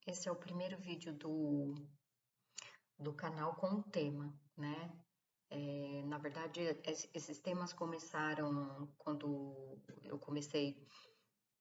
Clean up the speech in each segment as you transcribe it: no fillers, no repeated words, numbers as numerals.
Esse é o primeiro vídeo do canal com tema, né? Na verdade, esses temas começaram quando eu comecei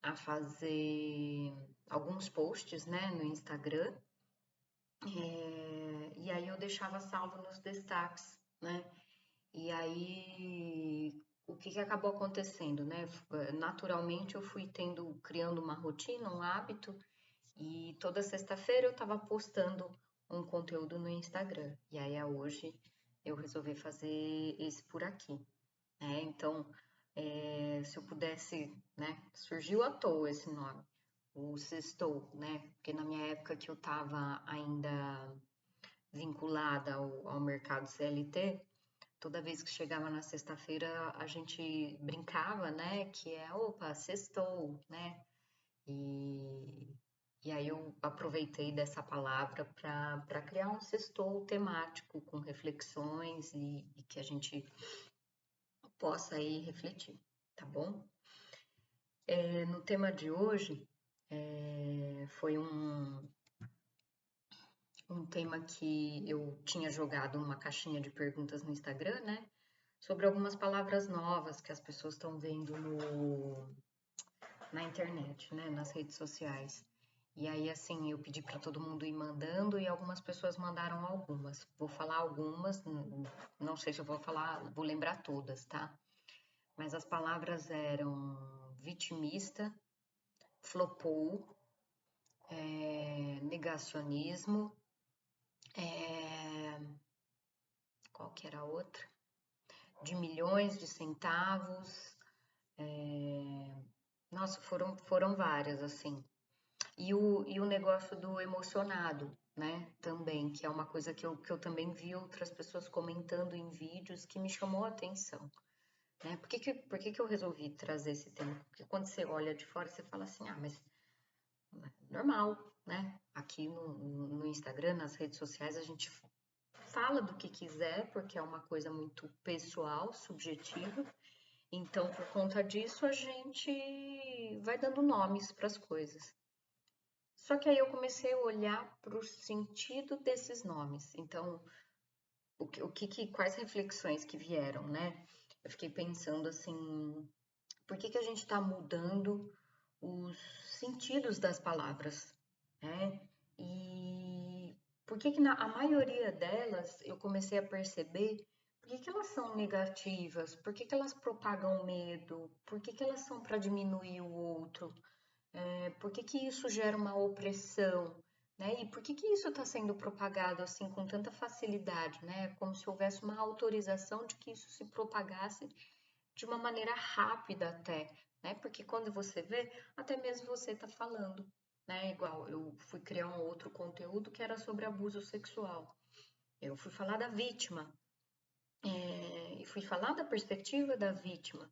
a fazer alguns posts, né, no Instagram, e aí eu deixava salvo nos destaques, né? E aí, o que acabou acontecendo, né? Naturalmente, eu fui criando uma rotina, um hábito, e toda sexta-feira eu estava postando um conteúdo no Instagram. E aí, hoje, eu resolvi fazer esse por aqui, né? Então, se eu pudesse, né? Surgiu à toa esse nome, o Sextou, né? Porque na minha época que eu estava ainda vinculada ao mercado CLT, toda vez que chegava na sexta-feira a gente brincava, né? Que é, opa, sextou, né? E, e aí eu aproveitei dessa palavra para criar um sextou temático com reflexões e que a gente possa aí refletir, tá bom? No tema de hoje, foi um tema que eu tinha jogado uma caixinha de perguntas no Instagram, né? Sobre algumas palavras novas que as pessoas estão vendo na internet, né? Nas redes sociais. E aí, assim, eu pedi para todo mundo ir mandando e algumas pessoas mandaram algumas. Vou falar algumas, não sei se eu vou lembrar todas, tá? Mas as palavras eram vitimista, flopou, negacionismo, é, qual que era a outra? De milhões de centavos, nossa, foram várias, assim. E o negócio do emocionado, né? Também, que é uma coisa que eu também vi outras pessoas comentando em vídeos que me chamou a atenção, né? Por que que eu resolvi trazer esse tema? Porque quando você olha de fora, você fala assim, mas normal, né? Aqui no Instagram, nas redes sociais, a gente fala do que quiser, porque é uma coisa muito pessoal, subjetiva. Então, por conta disso, a gente vai dando nomes para as coisas. Só que aí eu comecei a olhar para o sentido desses nomes. Então, quais reflexões que vieram, né? Eu fiquei pensando assim, por que que a gente está mudando os sentidos das palavras, né? E por que que a maioria delas eu comecei a perceber por que que elas são negativas, por que que elas propagam medo, por que que elas são para diminuir o outro, por que que isso gera uma opressão, né? E por que que isso está sendo propagado assim com tanta facilidade, né? Como se houvesse uma autorização de que isso se propagasse de uma maneira rápida até, né? Porque quando você vê, até mesmo você está falando, né? Igual eu fui criar um outro conteúdo que era sobre abuso sexual. Eu fui falar da vítima, e fui falar da perspectiva da vítima,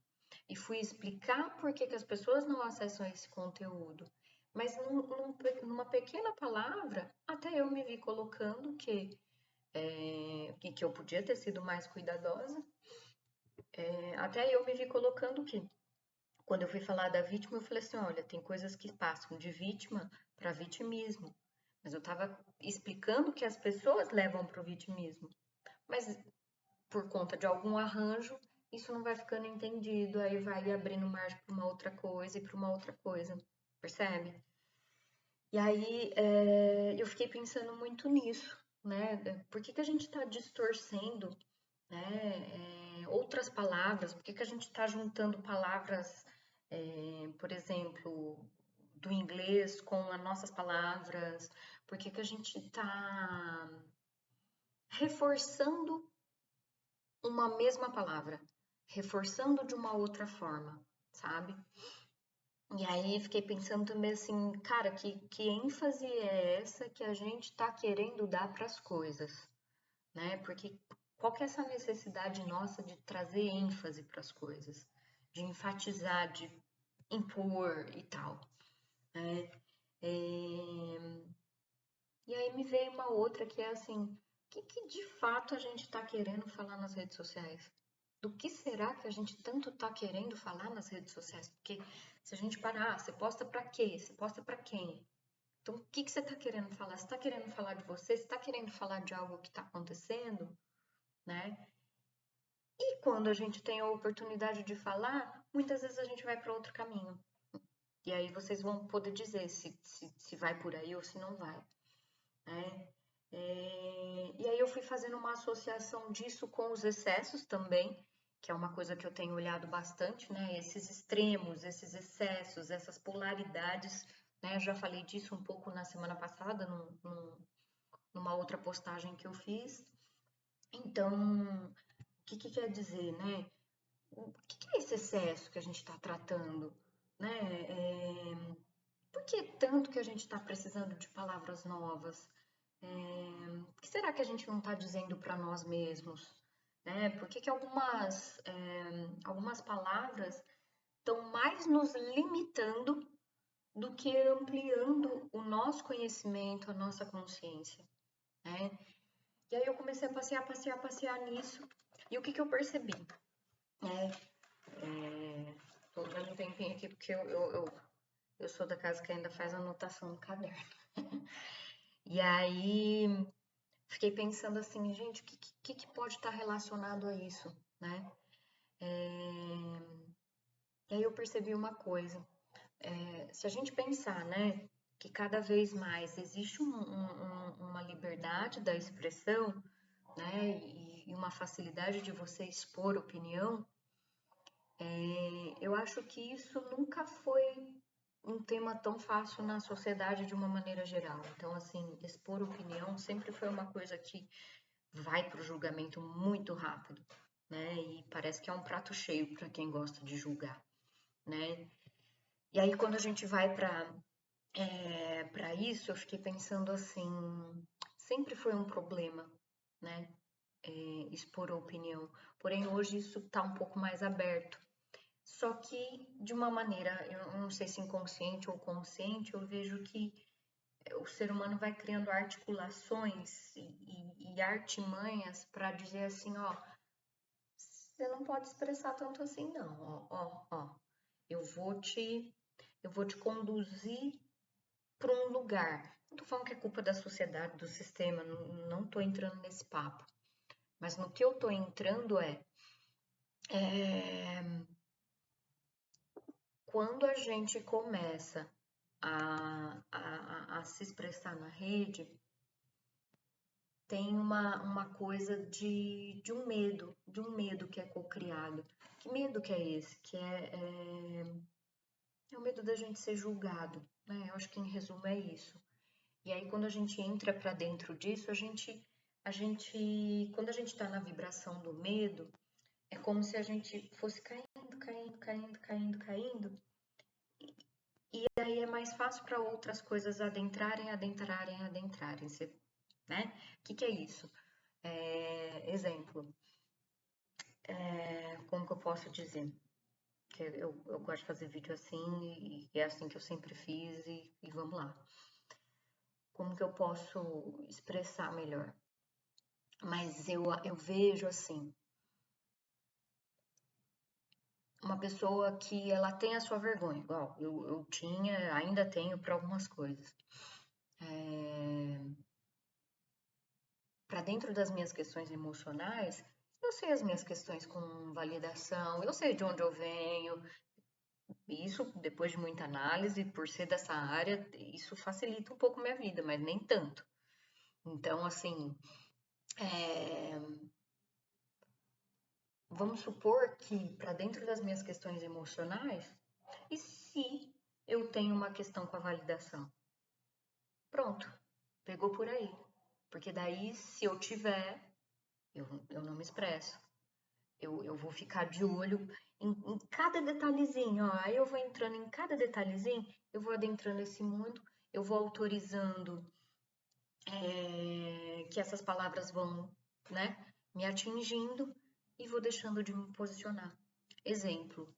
e fui explicar por que que as pessoas não acessam esse conteúdo. Mas numa pequena palavra, até eu me vi colocando que eu podia ter sido mais cuidadosa, até eu me vi colocando que quando eu fui falar da vítima, eu falei assim: olha, tem coisas que passam de vítima para vitimismo. Mas eu estava explicando que as pessoas levam para o vitimismo. Mas por conta de algum arranjo, isso não vai ficando entendido, aí vai abrindo margem para uma outra coisa e para uma outra coisa, percebe? E aí eu fiquei pensando muito nisso, né? Por que que a gente está distorcendo, né? Outras palavras? Por que que a gente está juntando palavras, por exemplo, do inglês com as nossas palavras? Por que que a gente está reforçando uma mesma palavra, reforçando de uma outra forma, sabe? E aí fiquei pensando também assim, cara, que ênfase é essa que a gente tá querendo dar para as coisas, né? Porque qual que é essa necessidade nossa de trazer ênfase para as coisas, de enfatizar, de impor e tal, né? E aí me veio uma outra que é assim, o que de fato a gente está querendo falar nas redes sociais? Do que será que a gente tanto está querendo falar nas redes sociais? Porque se a gente parar, você posta para quê? Você posta para quem? Então, o que que você está querendo falar? Você está querendo falar de você? Você está querendo falar de algo que está acontecendo, né? E quando a gente tem a oportunidade de falar, muitas vezes a gente vai para outro caminho. E aí vocês vão poder dizer se vai por aí ou se não vai, né? E aí eu fui fazendo uma associação disso com os excessos também, que é uma coisa que eu tenho olhado bastante, né? Esses extremos, esses excessos, essas polaridades, né? Eu já falei disso um pouco na semana passada, numa outra postagem que eu fiz. Então, o que que quer dizer, né? O que é esse excesso que a gente está tratando, né? Por que tanto que a gente está precisando de palavras novas? O que será que a gente não está dizendo para nós mesmos? Né? Por que que algumas palavras estão mais nos limitando do que ampliando o nosso conhecimento, a nossa consciência, né? E aí eu comecei a passear nisso. E o que que eu percebi? Né? Tô dando um tempinho aqui porque eu sou da casa que ainda faz anotação no caderno. E aí fiquei pensando assim, gente, o que pode estar relacionado a isso, né? E aí eu percebi uma coisa. Se a gente pensar, né, que cada vez mais existe uma liberdade da expressão, né, e uma facilidade de você expor opinião, eu acho que isso nunca foi um tema tão fácil na sociedade de uma maneira geral. Então, assim, expor opinião sempre foi uma coisa que vai para o julgamento muito rápido, né? E parece que é um prato cheio para quem gosta de julgar, né? E aí, quando a gente vai para isso, eu fiquei pensando assim, sempre foi um problema, né? Expor a opinião. Porém, hoje isso está um pouco mais aberto. Só que de uma maneira, eu não sei se inconsciente ou consciente, eu vejo que o ser humano vai criando articulações e artimanhas para dizer assim, ó, você não pode expressar tanto assim, não, ó, eu vou te conduzir para um lugar. Não tô falando que é culpa da sociedade, do sistema, não tô entrando nesse papo. Mas no que eu tô entrando é quando a gente começa a se expressar na rede, tem uma coisa de um medo que é co-criado. Que medo que é esse? Que é o medo da gente ser julgado, né? Eu acho que em resumo é isso. E aí quando a gente entra para dentro disso, quando a gente está na vibração do medo, é como se a gente fosse caindo. E aí é mais fácil para outras coisas adentrarem. Você, né? O que que é isso? Exemplo, como que eu posso dizer? Que eu gosto de fazer vídeo assim e é assim que eu sempre fiz e vamos lá. Como que eu posso expressar melhor? Mas eu vejo assim, uma pessoa que ela tem a sua vergonha, igual eu tinha, ainda tenho para algumas coisas. Para dentro das minhas questões emocionais, eu sei as minhas questões com validação, eu sei de onde eu venho. Isso, depois de muita análise, por ser dessa área, isso facilita um pouco minha vida, mas nem tanto. Então, assim, é, vamos supor que para dentro das minhas questões emocionais, e se eu tenho uma questão com a validação? Pronto, pegou por aí. Porque daí, se eu tiver, eu não me expresso. Eu vou ficar de olho em cada detalhezinho, ó. Aí eu vou entrando em cada detalhezinho, eu vou adentrando esse mundo, eu vou autorizando que essas palavras vão, né, me atingindo e vou deixando de me posicionar. Exemplo,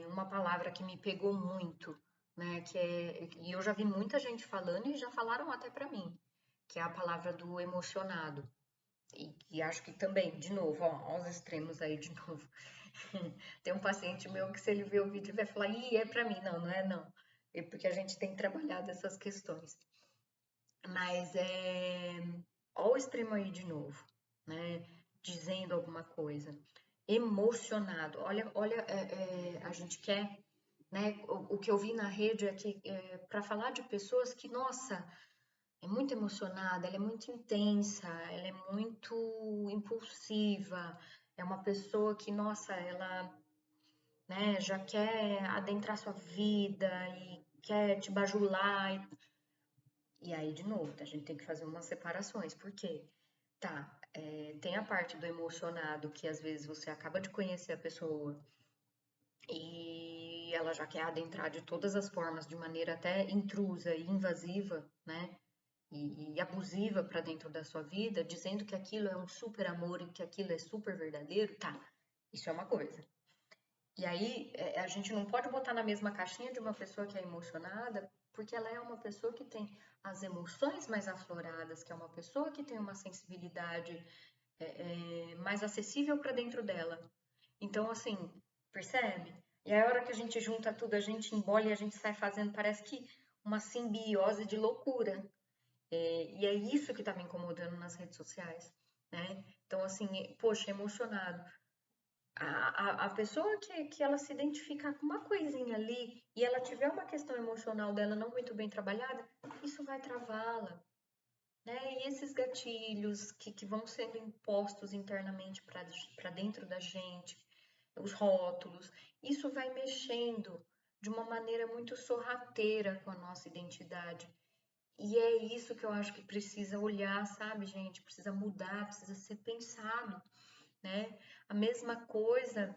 uma palavra que me pegou muito, né, e eu já vi muita gente falando e já falaram até para mim, que é a palavra do emocionado. E acho que também, de novo, ó, os extremos aí de novo. Tem um paciente meu que se ele ver o vídeo vai falar, ih, é pra mim. Não, não é não. É porque a gente tem trabalhado essas questões. Mas ó o extremo aí de novo, né? Dizendo alguma coisa, emocionado. Olha, a gente quer, né? O que eu vi na rede é que para falar de pessoas que, nossa, é muito emocionada, ela é muito intensa, ela é muito impulsiva, é uma pessoa que, nossa, ela, né, já quer adentrar sua vida e quer te bajular. E aí, de novo, a gente tem que fazer umas separações, porque tá, tem a parte do emocionado que às vezes você acaba de conhecer a pessoa e ela já quer adentrar de todas as formas, de maneira até intrusa e invasiva, né? E abusiva para dentro da sua vida, dizendo que aquilo é um super amor e que aquilo é super verdadeiro, tá? Isso é uma coisa. E aí, a gente não pode botar na mesma caixinha de uma pessoa que é emocionada, porque ela é uma pessoa que tem as emoções mais afloradas, que é uma pessoa que tem uma sensibilidade mais acessível para dentro dela. Então, assim, percebe? E a hora que a gente junta tudo, a gente embole e a gente sai fazendo, parece que uma simbiose de loucura. E é isso que tá me incomodando nas redes sociais, né? Então, assim, poxa, emocionado. A pessoa que ela se identificar com uma coisinha ali e ela tiver uma questão emocional dela não muito bem trabalhada, isso vai travá-la, né? E esses gatilhos que vão sendo impostos internamente para dentro da gente, os rótulos, isso vai mexendo de uma maneira muito sorrateira com a nossa identidade. E é isso que eu acho que precisa olhar, sabe, gente? Precisa mudar, precisa ser pensado, né? A mesma coisa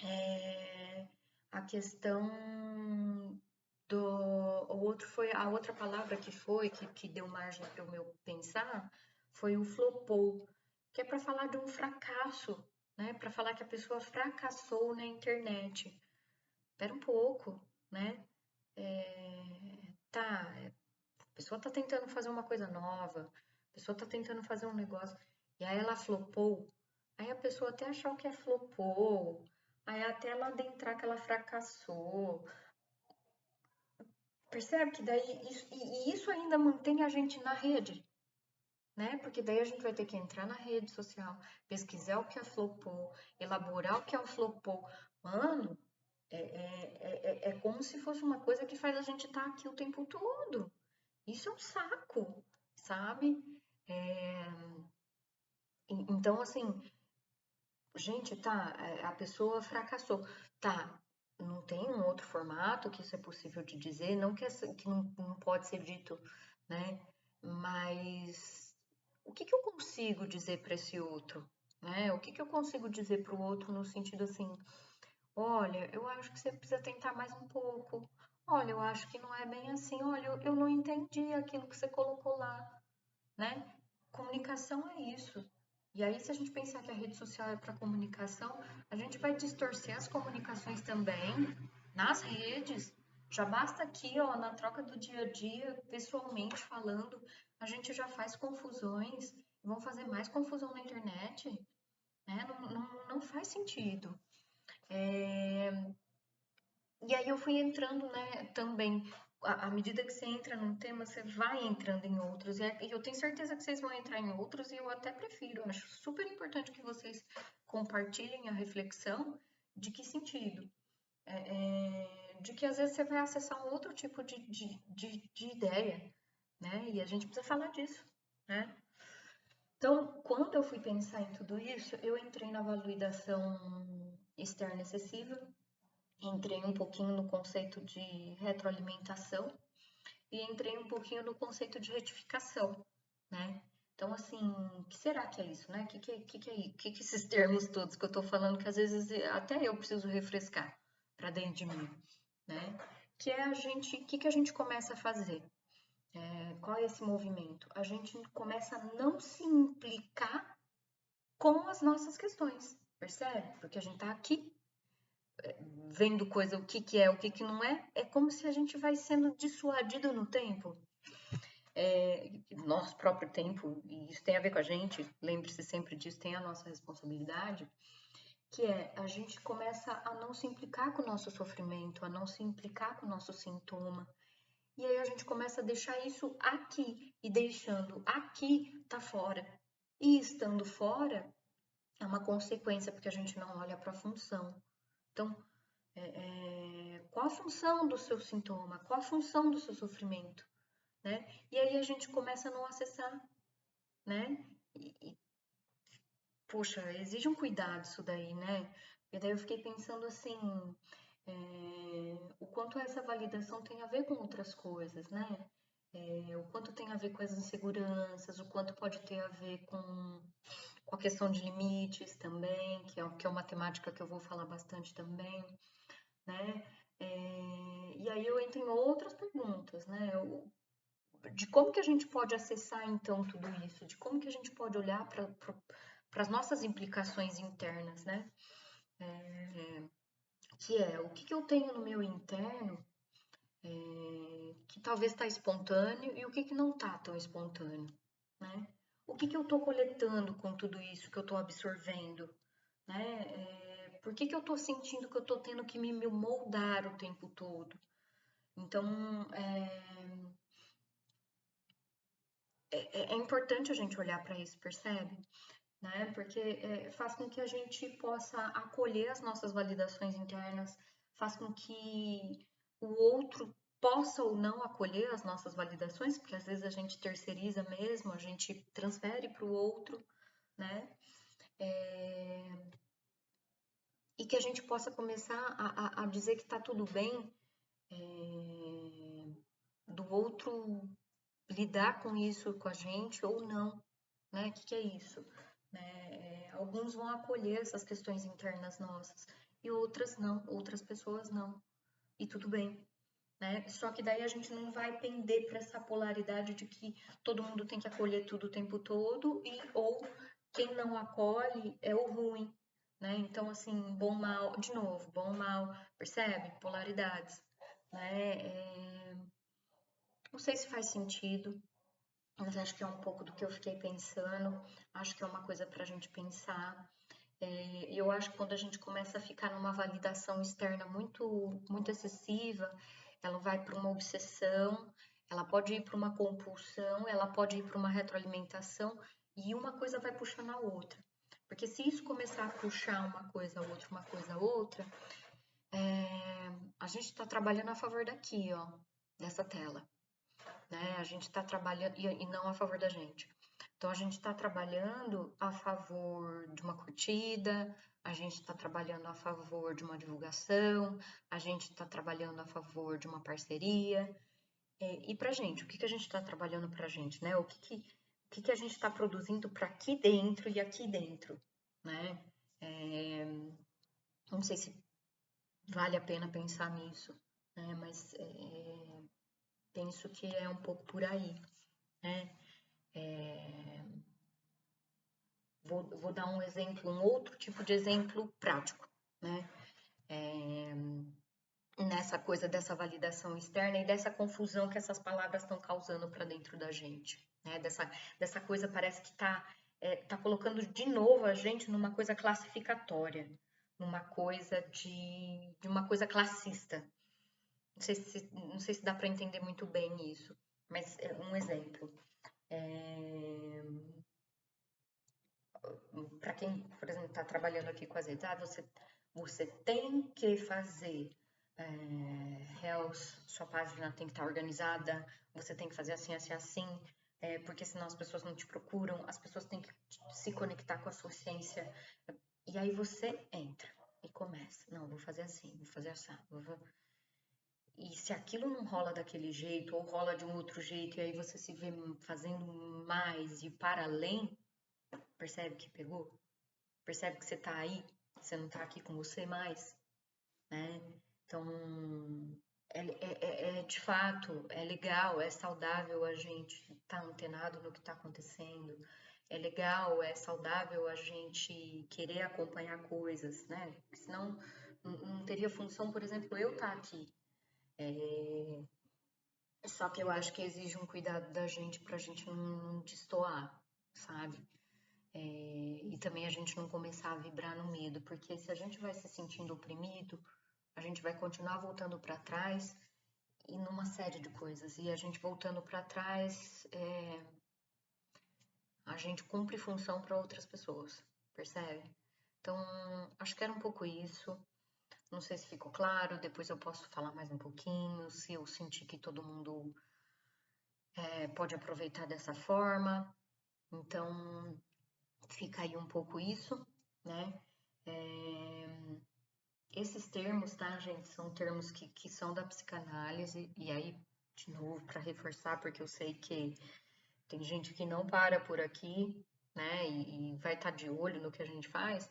é a questão do. O outro foi a outra palavra que deu margem para o meu pensar foi o flopou, que é para falar de um fracasso, né? Para falar que a pessoa fracassou na internet. Espera um pouco, né? Tá, a pessoa tá tentando fazer uma coisa nova, a pessoa tá tentando fazer um negócio, e aí ela flopou. Aí a pessoa até achou que é flopou, aí até ela adentrar que ela fracassou. Percebe que daí e isso ainda mantém a gente na rede, né? Porque daí a gente vai ter que entrar na rede social, pesquisar o que é flopou, elaborar o que é o flopou. Mano, é como se fosse uma coisa que faz a gente estar aqui o tempo todo. Isso é um saco, sabe? É, então, assim, gente, tá, a pessoa fracassou. Tá, não tem um outro formato que isso é possível de dizer, não que não pode ser dito, né? Mas o que que eu consigo dizer para esse outro, né? O que que eu consigo dizer para o outro no sentido assim, olha, eu acho que você precisa tentar mais um pouco. Olha, eu acho que não é bem assim. Olha, eu não entendi aquilo que você colocou lá, né? Comunicação é isso. E aí, se a gente pensar que a rede social é para comunicação, a gente vai distorcer as comunicações também nas redes. Já basta aqui, ó, na troca do dia a dia, pessoalmente falando, a gente já faz confusões. Vão fazer mais confusão na internet, né? Não faz sentido. E aí eu fui entrando, né, também. À medida que você entra num tema, você vai entrando em outros. E eu tenho certeza que vocês vão entrar em outros, e eu até prefiro. Eu acho super importante que vocês compartilhem a reflexão de que sentido. De que às vezes você vai acessar um outro tipo de ideia, né? E a gente precisa falar disso, né? Então, quando eu fui pensar em tudo isso, eu entrei na validação externa excessiva, entrei um pouquinho no conceito de retroalimentação e entrei um pouquinho no conceito de retificação, né? Então, assim, o que será que é isso, né? Que esses termos todos que eu tô falando, que às vezes até eu preciso refrescar para dentro de mim, né? Que é que a gente começa a fazer? Qual é esse movimento? A gente começa a não se implicar com as nossas questões, percebe? Porque a gente tá aqui vendo coisa, o que que é, o que que não é, é como se a gente vai sendo dissuadido no tempo, nosso próprio tempo, e isso tem a ver com a gente, lembre-se sempre disso, tem a nossa responsabilidade, que é a gente começa a não se implicar com o nosso sofrimento, a não se implicar com o nosso sintoma, E aí a gente começa a deixar isso aqui, e deixando aqui tá fora. E estando fora é uma consequência, porque a gente não olha para a função. Então, qual a função do seu sintoma? Qual a função do seu sofrimento? Né? E aí a gente começa a não acessar, né? Poxa, exige um cuidado isso daí, né? E daí eu fiquei pensando assim, o quanto essa validação tem a ver com outras coisas, né? O quanto tem a ver com as inseguranças, o quanto pode ter a ver com a questão de limites também, que é uma temática que eu vou falar bastante também, né? E aí eu entro em outras perguntas, né? De como que a gente pode acessar então tudo isso, de como que a gente pode olhar para as nossas implicações internas, né? Que é o que eu tenho no meu interno que talvez está espontâneo e o que não está tão espontâneo, né? O que eu estou coletando com tudo isso que eu estou absorvendo, né? Por que eu estou sentindo que eu estou tendo que me moldar o tempo todo? Então, é importante a gente olhar para isso, percebe? Né? Porque faz com que a gente possa acolher as nossas validações internas, faz com que o outro possa ou não acolher as nossas validações, porque às vezes a gente terceiriza mesmo, a gente transfere para o outro, né? E que a gente possa começar a dizer que está tudo bem do outro lidar com isso com a gente ou não, né? O que é isso? Né? Alguns vão acolher essas questões internas nossas e outras não, outras pessoas não. E tudo bem, né? Só que daí a gente não vai pender para essa polaridade de que todo mundo tem que acolher tudo o tempo todo e ou quem não acolhe é o ruim, né? Então assim, bom mal, de novo, bom mal, percebe? Polaridades, né? Não sei se faz sentido, mas acho que é um pouco do que eu fiquei pensando. Acho que é uma coisa para a gente pensar. Eu acho que quando a gente começa a ficar numa validação externa muito excessiva, ela vai para uma obsessão, ela pode ir para uma compulsão, ela pode ir para uma retroalimentação e uma coisa vai puxando a outra. Porque se isso começar a puxar uma coisa a outra, a gente está trabalhando a favor daqui, ó, dessa tela, né? A gente está trabalhando e não a favor da gente. Então a gente está trabalhando a favor de uma curtida, a gente está trabalhando a favor de uma divulgação, a gente está trabalhando a favor de uma parceria. E para gente, o que a gente está trabalhando para a gente, né? O que a gente está produzindo para aqui dentro e aqui dentro, né? Não sei se vale a pena pensar nisso, né? Mas penso que é um pouco por aí, né? Vou dar um exemplo, um outro tipo de exemplo prático, né? Nessa coisa dessa validação externa e dessa confusão que essas palavras estão causando para dentro da gente, né? Dessa coisa parece que tá colocando de novo a gente numa coisa classificatória, numa coisa de uma coisa classista. Não sei se dá para entender muito bem isso, mas é um exemplo. Para quem, por exemplo, está trabalhando aqui com azeitado, você tem que fazer reels, sua página tem que estar organizada, você tem que fazer assim, assim, assim, porque senão as pessoas não te procuram, as pessoas têm que se conectar com a sua essência. E aí você entra e começa. Não, vou fazer assim, vou fazer assim. E se aquilo não rola daquele jeito, ou rola de um outro jeito, e aí você se vê fazendo mais e para além, percebe que pegou? Percebe que você tá aí, você não tá aqui com você mais, né? Então, de fato, é legal, é saudável a gente estar antenado no que está acontecendo, é legal, é saudável a gente querer acompanhar coisas, né? Porque senão não teria função, por exemplo, eu estar aqui. Só que eu acho que exige um cuidado da gente pra gente não destoar, sabe? E também a gente não começar a vibrar no medo, porque se a gente vai se sentindo oprimido, a gente vai continuar voltando para trás e numa série de coisas. E a gente voltando para trás, a gente cumpre função para outras pessoas, percebe? Então, acho que era um pouco isso. Não sei se ficou claro, depois eu posso falar mais um pouquinho, se eu sentir que todo mundo pode aproveitar dessa forma. Então, fica aí um pouco isso, né? Esses termos, tá, gente, são termos que são da psicanálise, e aí, de novo, para reforçar, porque eu sei que tem gente que não para por aqui, né, e vai estar de olho no que a gente faz.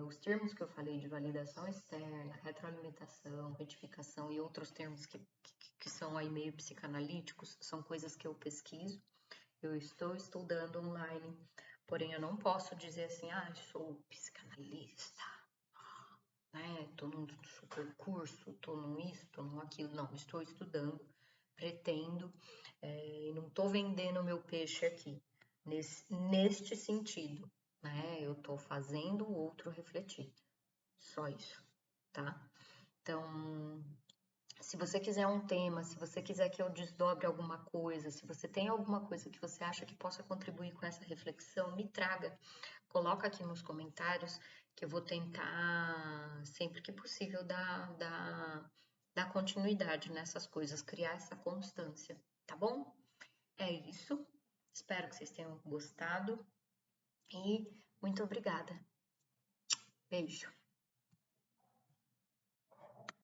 Os termos que eu falei de validação externa, retroalimentação, retificação e outros termos que são aí meio psicanalíticos, são coisas que eu pesquiso, eu estou estudando online, porém eu não posso dizer assim, sou psicanalista, né? Tô num super curso, tô num isso, tô num aquilo. Não, estou estudando, pretendo, e não tô vendendo meu peixe aqui, neste sentido, né? Eu tô fazendo o outro refletir, só isso, tá? Então, se você quiser um tema, se você quiser que eu desdobre alguma coisa, se você tem alguma coisa que você acha que possa contribuir com essa reflexão, me traga. Coloca aqui nos comentários que eu vou tentar, sempre que possível, dar continuidade nessas coisas, criar essa constância, tá bom? É isso. Espero que vocês tenham gostado e muito obrigada. Beijo.